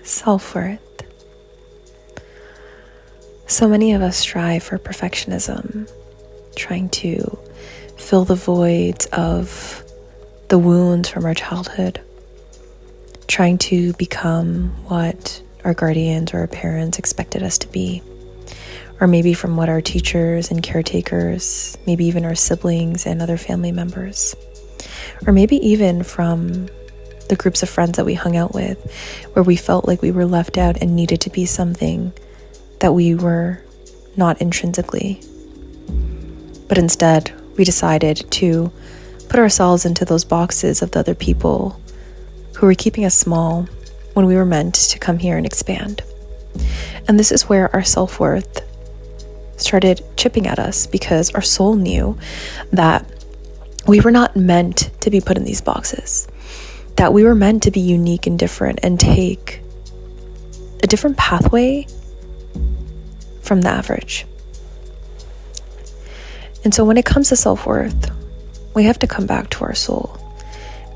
Self-worth. So many of us strive for perfectionism, trying to fill the voids of the wounds from our childhood, trying to become what our guardians or our parents expected us to be, or maybe from what our teachers and caretakers, maybe even our siblings and other family members, or maybe even from the groups of friends that we hung out with, where we felt like we were left out and needed to be something that we were not intrinsically. But instead, we decided to put ourselves into those boxes of the other people who were keeping us small when we were meant to come here and expand. And this is where our self-worth started chipping at us, because our soul knew that we were not meant to be put in these boxes, that we were meant to be unique and different and take a different pathway from the average. And so when it comes to self-worth, we have to come back to our soul,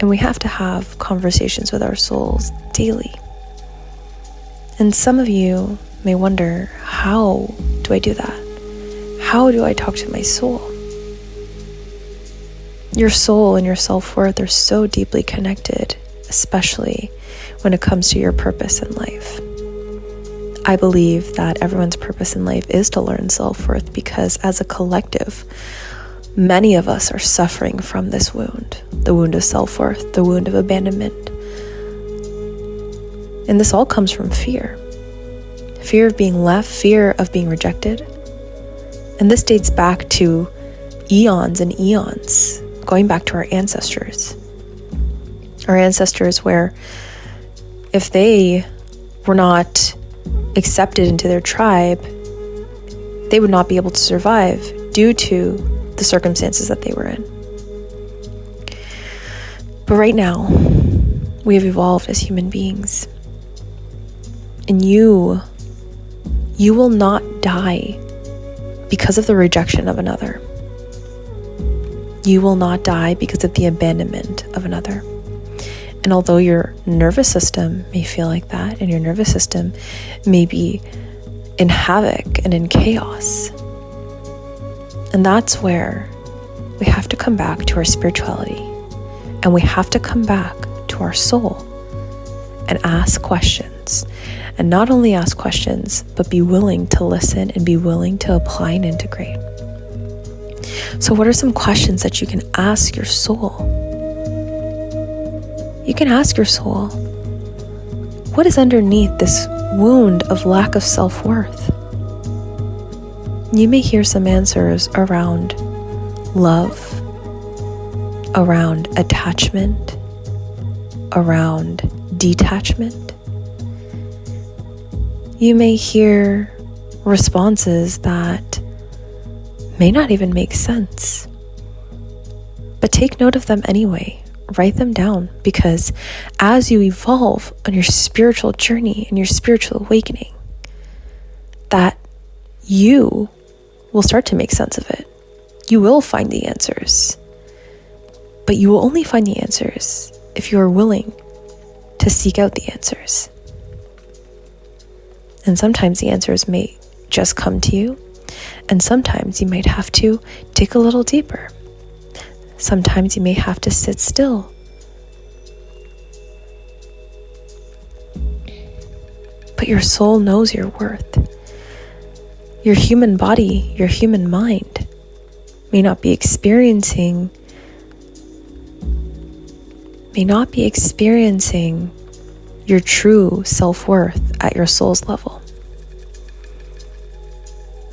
and we have to have conversations with our souls daily. And some of you may wonder, how do I do that? How do I talk to my soul? Your soul and your self-worth are so deeply connected, especially when it comes to your purpose in life. I believe that everyone's purpose in life is to learn self-worth, because as a collective, many of us are suffering from this wound, the wound of self-worth, the wound of abandonment. And this all comes from fear. Fear of being left, fear of being rejected. And this dates back to eons and eons, going back to our ancestors. Our ancestors, where if they were not accepted into their tribe, they would not be able to survive due to the circumstances that they were in. But right now, we have evolved as human beings. And you will not die because of the rejection of another. You will not die because of the abandonment of another. And although your nervous system may feel like that, and your nervous system may be in havoc and in chaos, and that's where we have to come back to our spirituality, and we have to come back to our soul and ask questions. And not only ask questions, but be willing to listen and be willing to apply and integrate. So what are some questions that you can ask your soul? You can ask your soul, what is underneath this wound of lack of self-worth? You may hear some answers around love, around attachment, around detachment. You may hear responses that may not even make sense, but take note of them anyway. Write them down, because as you evolve on your spiritual journey and your spiritual awakening, that you will start to make sense of it. You will find the answers, but you will only find the answers if you are willing to seek out the answers. And sometimes the answers may just come to you, and sometimes you might have to dig a little deeper. Sometimes you may have to sit still. But your soul knows your worth. Your human body, your human mind may not be experiencing your true self-worth at your soul's level.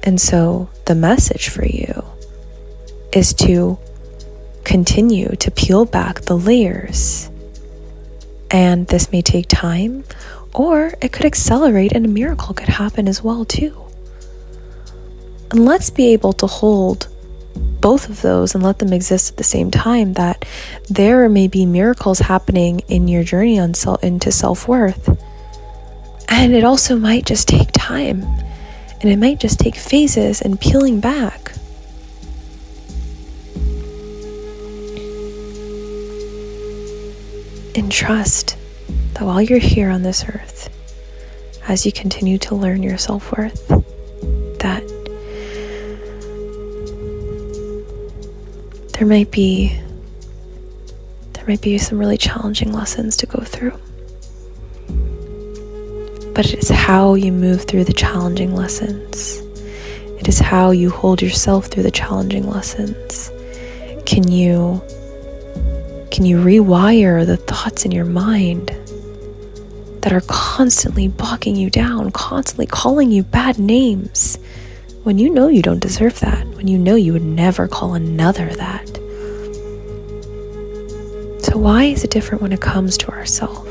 And so the message for you is to continue to peel back the layers. And this may take time, or it could accelerate, and a miracle could happen as well too. And let's be able to hold both of those and let them exist at the same time, that there may be miracles happening in your journey into self-worth. And it also might just take time, and it might just take phases and peeling back. And trust that while you're here on this earth, as you continue to learn your self-worth, that there might be some really challenging lessons to go through. But it is how you move through the challenging lessons. It is how you hold yourself through the challenging lessons. Can you rewire the thoughts in your mind that are constantly bogging you down, constantly calling you bad names, when you know you don't deserve that, when you know you would never call another that? So why is it different when it comes to ourselves?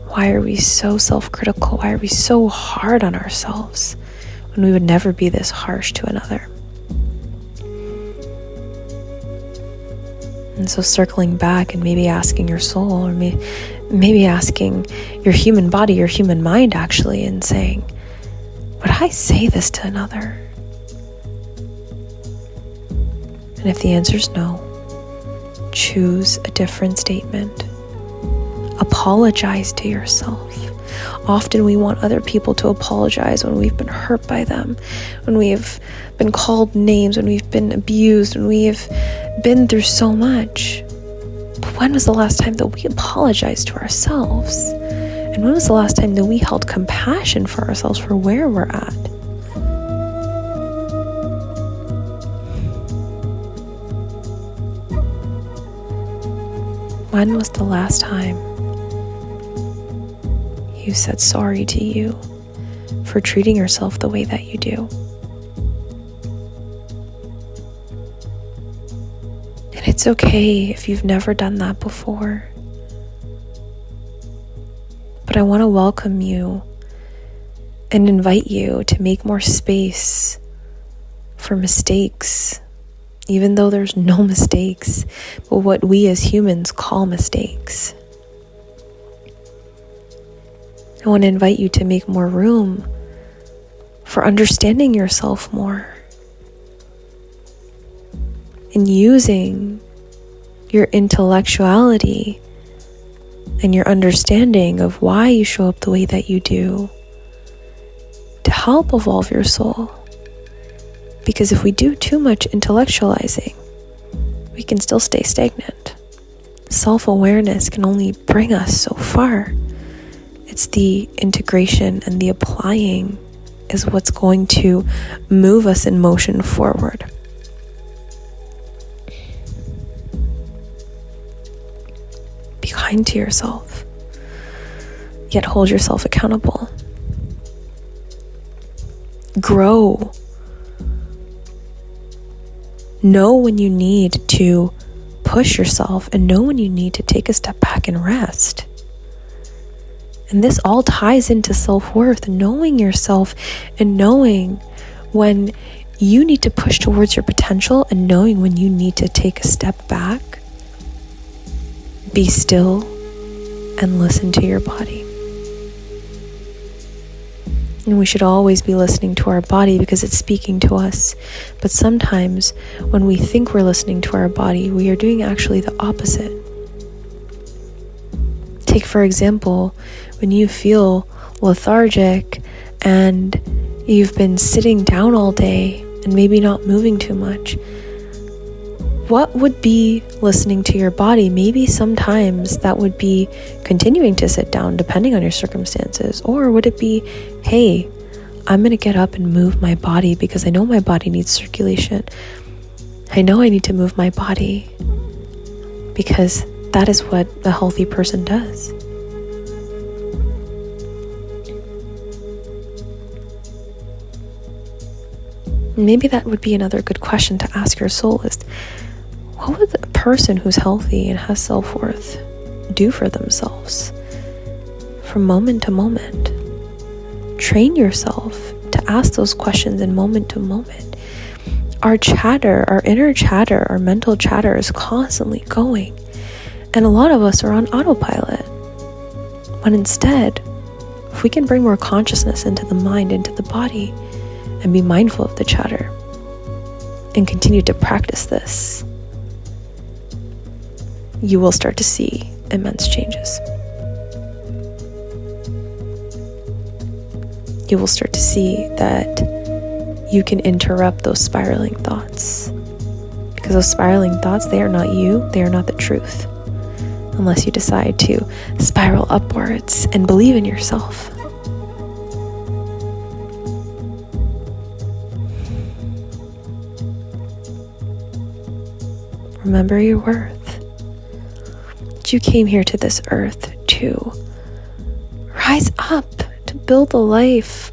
Why are we so self-critical? Why are we so hard on ourselves when we would never be this harsh to another? And so circling back and maybe asking your soul, or maybe asking your human body, your human mind actually, and saying, would I say this to another? And if the answer is no, choose a different statement. Apologize to yourself. Often we want other people to apologize when we've been hurt by them, when we have been called names, when we've been abused, when we have been through so much. But when was the last time that we apologized to ourselves? And when was the last time that we held compassion for ourselves for where we're at? When was the last time you said sorry to you for treating yourself the way that you do? And it's okay if you've never done that before. But I want to welcome you and invite you to make more space for mistakes, even though there's no mistakes, but what we as humans call mistakes. I want to invite you to make more room for understanding yourself more and using your intellectuality and your understanding of why you show up the way that you do to help evolve your soul. Because if we do too much intellectualizing, we can still stay stagnant. Self-awareness can only bring us so far. It's the integration and the applying is what's going to move us in motion forward. Be kind to yourself, yet hold yourself accountable. Grow. Know when you need to push yourself and know when you need to take a step back and rest. And this all ties into self-worth, knowing yourself and knowing when you need to push towards your potential and knowing when you need to take a step back. Be still and listen to your body. And we should always be listening to our body because it's speaking to us. But sometimes when we think we're listening to our body, we are doing actually the opposite. Take, for example, when you feel lethargic and you've been sitting down all day and maybe not moving too much. What would be listening to your body? Maybe sometimes that would be continuing to sit down depending on your circumstances. Or would it be, hey, I'm going to get up and move my body because I know my body needs circulation. I know I need to move my body because that is what a healthy person does. Maybe that would be another good question to ask your soul is, what would a person who's healthy and has self-worth do for themselves from moment to moment? Train yourself to ask those questions in moment to moment. Our chatter, our inner chatter, our mental chatter is constantly going. And a lot of us are on autopilot. When instead, if we can bring more consciousness into the mind, into the body, and be mindful of the chatter, and continue to practice this, you will start to see immense changes. you will start to see that you can interrupt those spiraling thoughts. Because those spiraling thoughts, they are not you, they are not the truth. Unless you decide to spiral upwards and believe in yourself. Remember your worth. That you came here to this earth to rise up, to build the life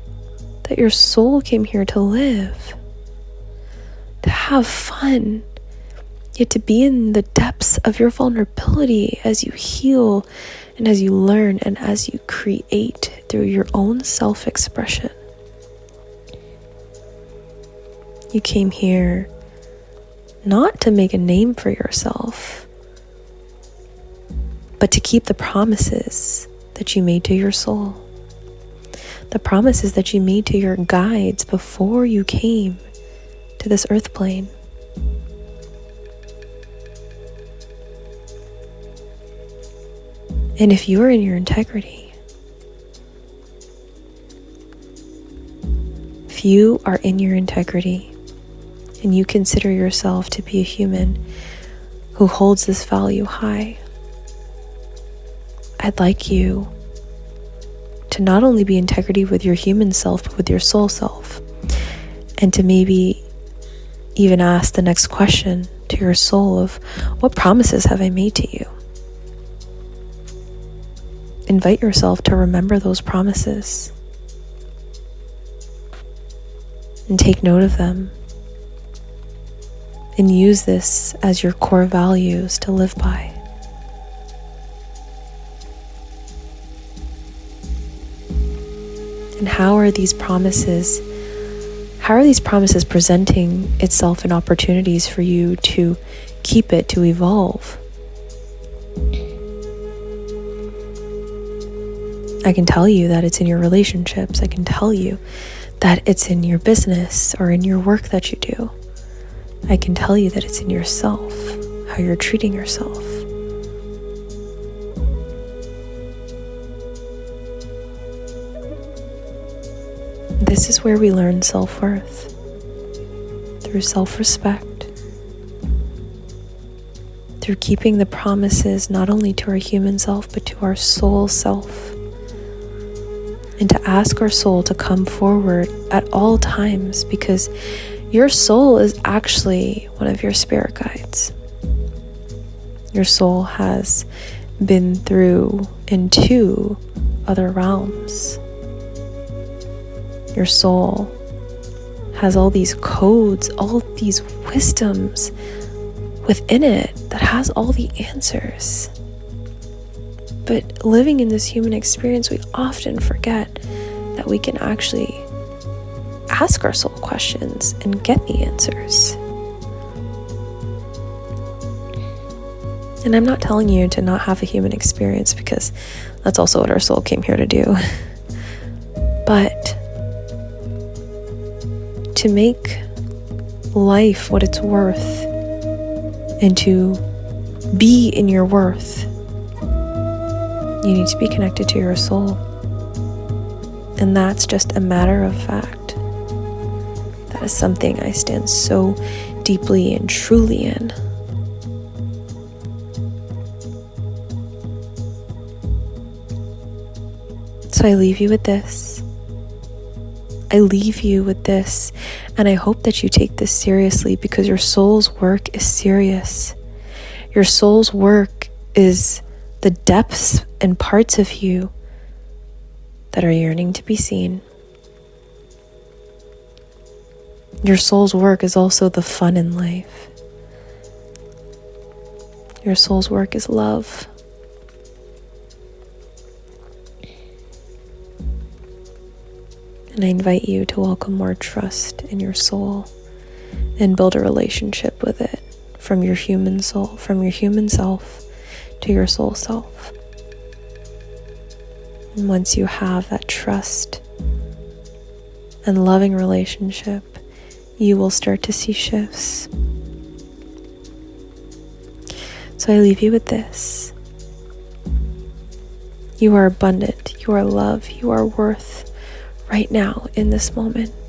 that your soul came here to live. To have fun, yet to be in the depths of your vulnerability as you heal and as you learn and as you create through your own self-expression. You came here not to make a name for yourself, but to keep the promises that you made to your soul. The promises that you made to your guides before you came to this earth plane. And if you are in your integrity, if you are in your integrity and you consider yourself to be a human who holds this value high, I'd like you to not only be in integrity with your human self, but with your soul self, and to maybe even ask the next question to your soul of, what promises have I made to you? Invite yourself to remember those promises and take note of them and use this as your core values to live by. And how are these promises presenting itself in opportunities for you to keep it, to evolve? I can tell you that it's in your relationships. I can tell you that it's in your business or in your work that you do. I can tell you that it's in yourself, how you're treating yourself. This is where we learn self-worth, through self-respect, through keeping the promises not only to our human self, but to our soul self. And to ask our soul to come forward at all times, because your soul is actually one of your spirit guides. Your soul has been through into other realms. Your soul has all these codes, all these wisdoms within it that has all the answers. But living in this human experience, we often forget that we can actually ask our soul questions and get the answers. And I'm not telling you to not have a human experience, because that's also what our soul came here to do. But to make life what it's worth and to be in your worth, you need to be connected to your soul. And that's just a matter of fact. That is something I stand so deeply and truly in. So I leave you with this. And I hope that you take this seriously, because your soul's work is serious. Your soul's work is the depths and parts of you that are yearning to be seen. Your soul's work is also the fun in life. Your soul's work is love. And I invite you to welcome more trust in your soul and build a relationship with it, from your human soul, from your human self to your soul self. And once you have that trust and loving relationship, you will start to see shifts. So I leave you with this. You are abundant, you are love, you are worth right now in this moment.